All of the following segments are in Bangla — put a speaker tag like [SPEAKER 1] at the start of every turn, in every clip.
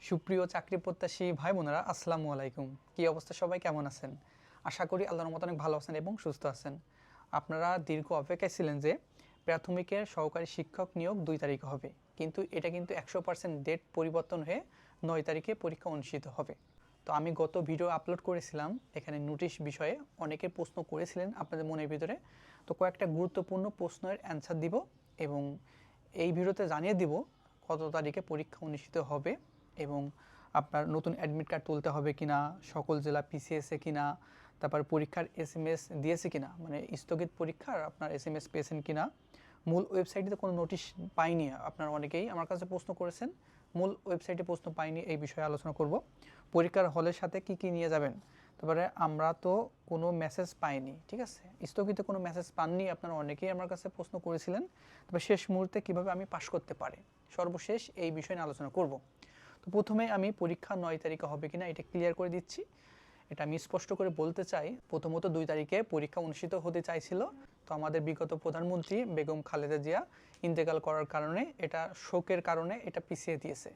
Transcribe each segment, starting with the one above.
[SPEAKER 1] সুপ্রিয় চাকরি প্রত্যাশী ভাই বোনেরা, আসসালামু আলাইকুম। কি অবস্থা, সবাই কেমন আছেন? আশা করি আল্লাহর মতো অনেক ভালো আছেন এবং সুস্থ আছেন। আপনারা দীর্ঘ অপেক্ষায় ছিলেন যে প্রাথমিকের সহকারী শিক্ষক নিয়োগ 2 তারিখে হবে, কিন্তু এটা কিন্তু 100% ডেট পরিবর্তন হয়ে 9 তারিখে পরীক্ষা অনুষ্ঠিত হবে। তো আমি গত ভিডিও আপলোড করেছিলাম এখানে নোটিশ বিষয়ে, অনেকে প্রশ্ন করেছিলেন আপনাদের মনের ভিতরে। তো কয়েকটা গুরুত্বপূর্ণ প্রশ্নের অ্যান্সার দিব এবং এই ভিডিওতে জানিয়ে দিব কত তারিখে পরীক্ষা অনুষ্ঠিত হবে এবং আপনার নতুন অ্যাডমিট কার্ড তুলতে হবে কিনা, সকল জেলা পিছিয়েছে কিনা, তারপর পরীক্ষার এসএমএস দিয়েছে কিনা, মানে স্থগিত পরীক্ষার আপনার এসএমএস পেয়েছেন কিনা, মূল ওয়েবসাইটে কোনো নোটিশ পাইনি। আপনার অনেকেই আমার কাছে প্রশ্ন করেছেন মূল ওয়েবসাইটে প্রশ্ন পাইনি, এই বিষয়ে আলোচনা করব। পরীক্ষার হলের সাথে কি কি নিয়ে যাবেন, তারপরে আমরা তো কোনো মেসেজ পাইনি, ঠিক আছে, স্থগিত কোনো মেসেজ পাননি, আপনারা অনেকেই আমার কাছে প্রশ্ন করেছিলেন। তবে শেষ মুহূর্তে কিভাবে আমি পাশ করতে পারি, সর্বশেষ এই বিষয় নিয়ে আলোচনা করব। তো প্রথমে আমি পরীক্ষা 9 তারিখে হবে কিনা এটা ক্লিয়ার করে দিচ্ছি। এটা আমি স্পষ্ট করে বলতে চাই, প্রথমত 2 তারিখে পরীক্ষা অনুষ্ঠিত হতে চাইছিল, তো আমাদের বিগত প্রধানমন্ত্রী বেগম খালেদা জিয়া ইন্তেকাল করার কারণে, এটা শোকের কারণে এটা পিছিয়ে দিয়েছে।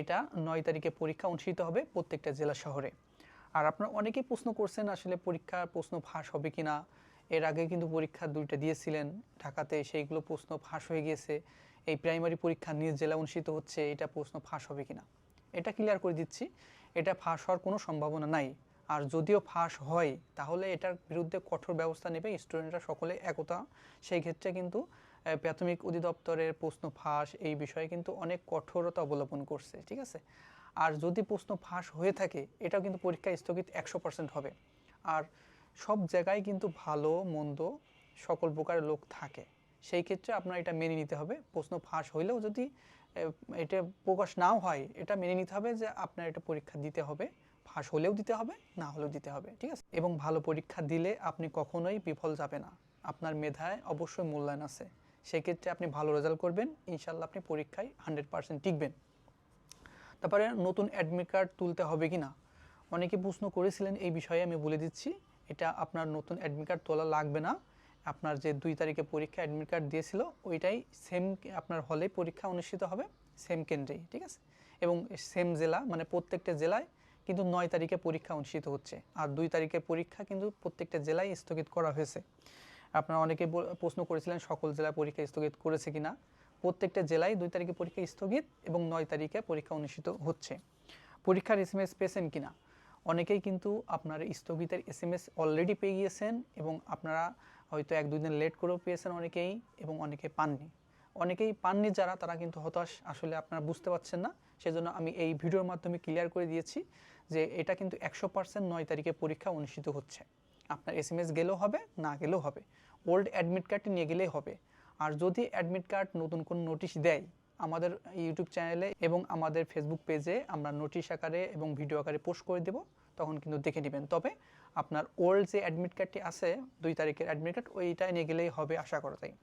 [SPEAKER 1] এটা 9 তারিখে পরীক্ষা অনুষ্ঠিত হবে প্রত্যেকটা জেলা শহরে। আর আপনারা অনেকেই প্রশ্ন করছেন আসলে পরীক্ষার প্রশ্ন ফাঁস হবে কিনা। এর আগে কিন্তু পরীক্ষা 2টা দিয়েছিলেন ঢাকাতে, সেইগুলো প্রশ্ন ফাঁস হয়ে গিয়েছে। এই প্রাইমারি পরীক্ষা নিজ জেলা অনুষ্ঠিত হচ্ছে, এটা প্রশ্ন ফাঁস হবে কিনা এটা ক্লিয়ার করে দিচ্ছি। এটা ফাঁস হওয়ার কোনো সম্ভাবনা নাই। আর যদিও ফাঁস হয় তাহলে এটার বিরুদ্ধে কঠোর ব্যবস্থা নেবে স্টুডেন্টরা সকলে একতা। সেই ক্ষেত্রে কিন্তু প্রাথমিক অধিদপ্তরের প্রশ্ন ফাঁস এই বিষয়ে কিন্তু অনেক কঠোরতা অবলম্বন করছে, ঠিক আছে। আর যদি প্রশ্ন ফাঁস হয়ে থাকে এটাও কিন্তু পরীক্ষা স্থগিত 100% হবে। আর সব জায়গায় কিন্তু ভালো মন্দ সকল প্রকারের লোক থাকে, সেই ক্ষেত্রে আপনার এটা মেনে নিতে হবে। প্রশ্ন ফাঁস হইলেও যদি এটা প্রকাশ নাও হয়, এটা মেনে নিতে হবে যে আপনার এটা পরীক্ষা দিতে হবে, ফাঁস হলেও দিতে হবে, না হলেও দিতে হবে, ঠিক আছে। এবং ভালো পরীক্ষা দিলে আপনি কখনোই বিফল যাবে না, আপনার মেধায় অবশ্যই মূল্যায়ন আছে। সেক্ষেত্রে আপনি ভালো রেজাল্ট করবেন, ইনশাল্লাহ আপনি পরীক্ষায় 100% টিকবেন। তারপরে নতুন অ্যাডমিট কার্ড তুলতে হবে কি না, অনেকে প্রশ্ন করেছিলেন, এই বিষয়ে আমি বলে দিচ্ছি। এটা আপনার নতুন অ্যাডমিট কার্ড তোলা লাগবে না। আপনার যে 2 তারিখে পরীক্ষা অ্যাডমিট কার্ড দিয়েছিল ওইটাই সেম, আপনার হলে পরীক্ষা অনুষ্ঠিত হবে সেম কেন্দ্রেই, ঠিক আছে। এবং সেম জেলা, মানে প্রত্যেকটা জেলায় কিন্তু 9 তারিখে পরীক্ষা অনুষ্ঠিত হচ্ছে। আর 2 তারিখের পরীক্ষা কিন্তু প্রত্যেকটা জেলায় স্থগিত করা হয়েছে। আপনারা অনেকে প্রশ্ন করেছিলেন সকল জেলায় পরীক্ষা স্থগিত করেছে কিনা। প্রত্যেকটা জেলায় 2 তারিখে পরীক্ষা স্থগিত এবং 9 তারিখে পরীক্ষা অনুষ্ঠিত হচ্ছে। পরীক্ষার এসএমএস পেয়েছেন কিনা, অনেকেই কিন্তু আপনার স্থগিতের এসএমএস অলরেডি পেয়ে গিয়েছেন এবং আপনারা হয়তো 1-2 দিন লেট করেও পেয়েছেন অনেকেই, এবং অনেকে পাননি। অনেকেই পাননি যারা, তারা কিন্তু হতাশ, আসলে আপনারা বুঝতে পারছেন না। সেজন্য আমি এই ভিডিওর মাধ্যমে ক্লিয়ার করে দিয়েছি যে এটা কিন্তু 100% 9 তারিখে পরীক্ষা অনুষ্ঠিত হচ্ছে। আপনার এসএমএস গেলেও হবে, না গেলেও হবে, ওল্ড অ্যাডমিট কার্ডটি নিয়ে গেলেই হবে। আর যদি অ্যাডমিট কার্ড নতুন কোনো নোটিশ দেয়, আমাদের ইউটিউব চ্যানেলে এবং আমাদের ফেসবুক পেজে আমরা নোটিশ আকারে এবং ভিডিও আকারে পোস্ট করে দেব, তখন কিন্তু দেখে নেবেন। তবে আপনার ওল্ড যে অ্যাডমিট কার্ডটি আছে 2 তারিখের অ্যাডমিট কার্ড, ওইটাই নিয়ে গেলেই হবে আশা করা যায়।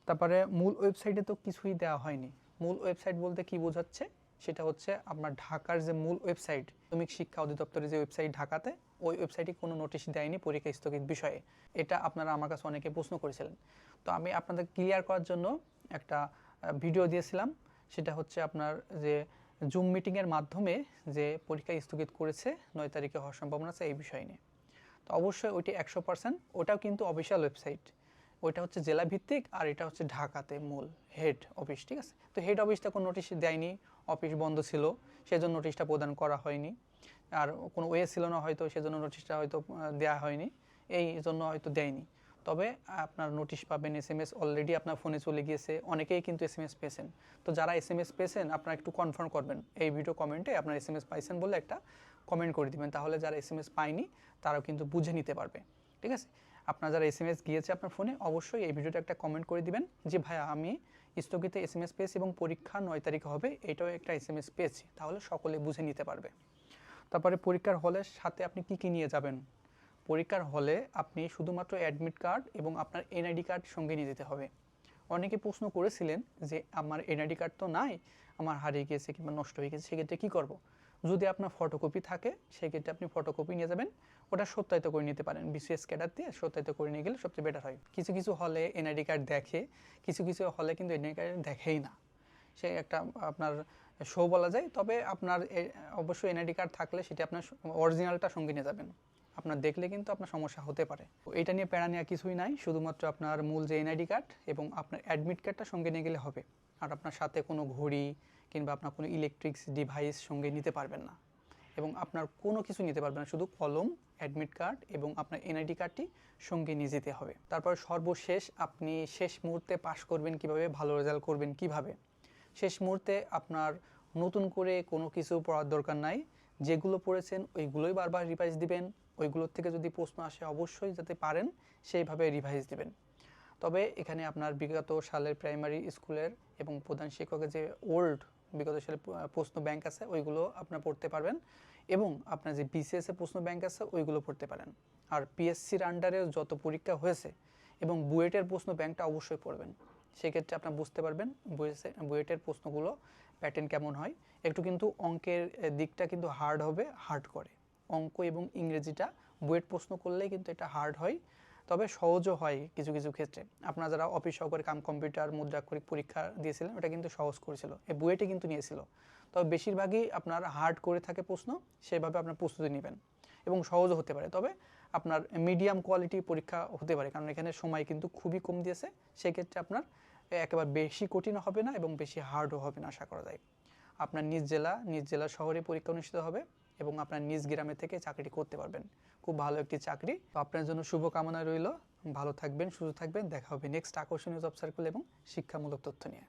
[SPEAKER 1] তারপরে মূল ওয়েবসাইটে তো কিছুই দেওয়া হয়নি। মূল ওয়েবসাইট বলতে কি বোঝাচ্ছে, সেটা হচ্ছে আপনার ঢাকার যে মূল ওয়েবসাইট, প্রাথমিক শিক্ষা অধিদপ্তরের যে ওয়েবসাইট ঢাকাতে, ওই ওয়েবসাইটে কোনো নোটিশ দেয়নি পরীক্ষা স্থগিত বিষয়ে। এটা আপনারা আমার কাছে অনেকে প্রশ্ন করেছিলেন। তো আমি আপনাদের ক্লিয়ার করার জন্য একটা ভিডিও দিয়েছিলাম। সেটা হচ্ছে আপনার যে জুম মিটিংয়ের মাধ্যমে যে পরীক্ষা স্থগিত করেছে 9 তারিখে হওয়ার সম্ভাবনা আছে এই বিষয় নিয়ে। তো অবশ্যই ওইটি 100%, ওটাও কিন্তু অফিসিয়াল ওয়েবসাইট। ওইটা হচ্ছে জেলা ভিত্তিক আর এটা হচ্ছে ঢাকাতে মূল হেড অফিস, ঠিক আছে। তো হেড অফিসটা কোনো নোটিশ দেয়নি, অফিস বন্ধ ছিল, সেজন্য নোটিশটা প্রদান করা হয়নি। আর কোনো ওয়ে ছিল না হয়তো, সেজন্য নোটিশটা হয়তো দেওয়া হয়নি, এই জন্য হয়তো দেয়নি। তবে আপনার নোটিশ পাবেন, এসএমএস অলরেডি আপনার ফোনে চলে গিয়েছে, অনেকেই কিন্তু এসএমএস পেয়েছেন। তো যারা এসএমএস পেয়েছেন আপনারা একটু কনফার্ম করবেন, এই ভিডিও কমেন্টে আপনার এসএমএস পাইছেন বলে একটা কমেন্ট করে দিবেন, তাহলে যারা এসএমএস পায়নি তারাও কিন্তু বুঝে নিতে পারবে, ঠিক আছে। আপনার যারা এসএমএস গিয়েছে আপনার ফোনে, অবশ্যই এই ভিডিওটা একটা কমেন্ট করে দিবেন যে ভাইয়া আমি স্থগিত এসএমএস পেয়েছি এবং পরীক্ষা 9 তারিখে হবে, এটাও একটা এসএমএস পেয়েছি, তাহলে সকলে বুঝে নিতে পারবে। তারপরে পরীক্ষার হলের সাথে আপনি কি কি নিয়ে যাবেন। পরীক্ষার হলে আপনি শুধুমাত্র অ্যাডমিট কার্ড এবং আপনার এনআইডি কার্ড সঙ্গে নিয়ে যেতে হবে। অনেকে প্রশ্ন করেছিলেন যে আমার এনআইডি কার্ড তো নাই, আমার হারিয়ে গিয়েছে কিংবা নষ্ট হয়ে গেছে, সেক্ষেত্রে কী করব। যদি আপনার ফটোকপি থাকে সেক্ষেত্রে আপনি ফটোকপি নিয়ে যাবেন, ওটা সত্যায়িত করে নিতে পারেন, বিসিএস ক্যাডার দিয়ে সত্যায়িত করে নিয়ে গেলে সবচেয়ে বেটার হয়। কিছু কিছু হলে এনআইডি কার্ড দেখে, কিছু কিছু হলে কিন্তু এনআইডি কার্ড দেখেই না। সে একটা আপনার শো বলা যায়। তবে আপনার অবশ্যই এনআইডি কার্ড থাকলে সেটা আপনার অরিজিনালটা সঙ্গে নিয়ে যাবেন, আপনার দেখলে কিন্তু আপনার সমস্যা হতে পারে। এটা নিয়ে প্যারা নেওয়া কিছুই নাই, শুধুমাত্র আপনার মূল যে এনআইডি কার্ড এবং আপনার অ্যাডমিট কার্ডটা সঙ্গে নিয়ে গেলে হবে। আর আপনার সাথে কোনো ঘড়ি কিংবা আপনার কোনো ইলেকট্রিক্স ডিভাইস সঙ্গে নিতে পারবেন না, এবং আপনার কোনো কিছু নিতে পারবেন না, শুধু কলম, অ্যাডমিট কার্ড এবং আপনার এনআইডি কার্ডটি সঙ্গে নিয়ে যেতে হবে। তারপর সর্বশেষ আপনি শেষ মুহূর্তে পাস করবেন কিভাবে, ভালো রেজাল্ট করবেন কিভাবে। শেষ মুহূর্তে আপনার নতুন করে কোনো কিছু পড়ার দরকার নাই, যেগুলো পড়েছেন ওইগুলোই বারবার রিভাইজ দিবেন। ওইগুলোর থেকে যদি প্রশ্ন আসে অবশ্যই যাতে পারেন সেইভাবে রিভাইজ দিবেন। তবে এখানে আপনার বিগত সালের প্রাইমারি স্কুলের এবং প্রধান শিক্ষকের যে ওল্ড বিগত সালের প্রশ্ন ব্যাংক আছে ওইগুলো আপনার পড়তে পারবেন, এবং আপনার যে বিসিএস এর প্রশ্ন ব্যাংক আছে ওইগুলো পড়তে পারেন। আর পিএসসির আন্ডারে যত পরীক্ষা হয়েছে এবং বুয়েটের প্রশ্ন ব্যাংকটা অবশ্যই পড়বেন, সেক্ষেত্রে আপনার বুঝতে পারবেন বুয়েটের প্রশ্নগুলো প্যাটার্ন কেমন হয়। একটু কিন্তু অঙ্কের দিকটা কিন্তু হার্ড হবে, হার্ড করে অঙ্ক এবং ইংরেজিটা বুয়েট প্রশ্ন করলেই কিন্তু এটা হার্ড হয়, তবে সহজও হয় কিছু কিছু ক্ষেত্রে। আপনারা যারা অফিস সহকারী কাম কম্পিউটার মুদ্রাক্ষরিক পরীক্ষা দিয়েছিলেন ওটা কিন্তু সহজ করেছিল, এই বুয়েটে কিন্তু নিয়েছিল। তবে বেশিরভাগই আপনার হার্ড করে থাকে প্রশ্ন, সেভাবে আপনার প্রস্তুতি নেবেন এবং সহজও হতে পারে। তবে আপনার মিডিয়াম কোয়ালিটি পরীক্ষা হতে পারে, কারণ এখানে সময় কিন্তু খুবই কম দিয়েছে, সেক্ষেত্রে আপনার একেবারে বেশি কঠিন হবে না এবং বেশি হার্ডও হবে না আশা করা যায়। আপনার নিজ জেলা শহরে পরীক্ষা অনুষ্ঠিত হবে এবং আপনার নিজ গ্রামে থেকে চাকরিটি করতে পারবেন। খুব ভালো একটি চাকরি, তো আপনার জন্য শুভকামনা রইল। ভালো থাকবেন, সুস্থ থাকবেন, দেখা হবে নেক্সট আকর্ষণীয় জব সার্কেল এবং শিক্ষামূলক তথ্য নিয়ে।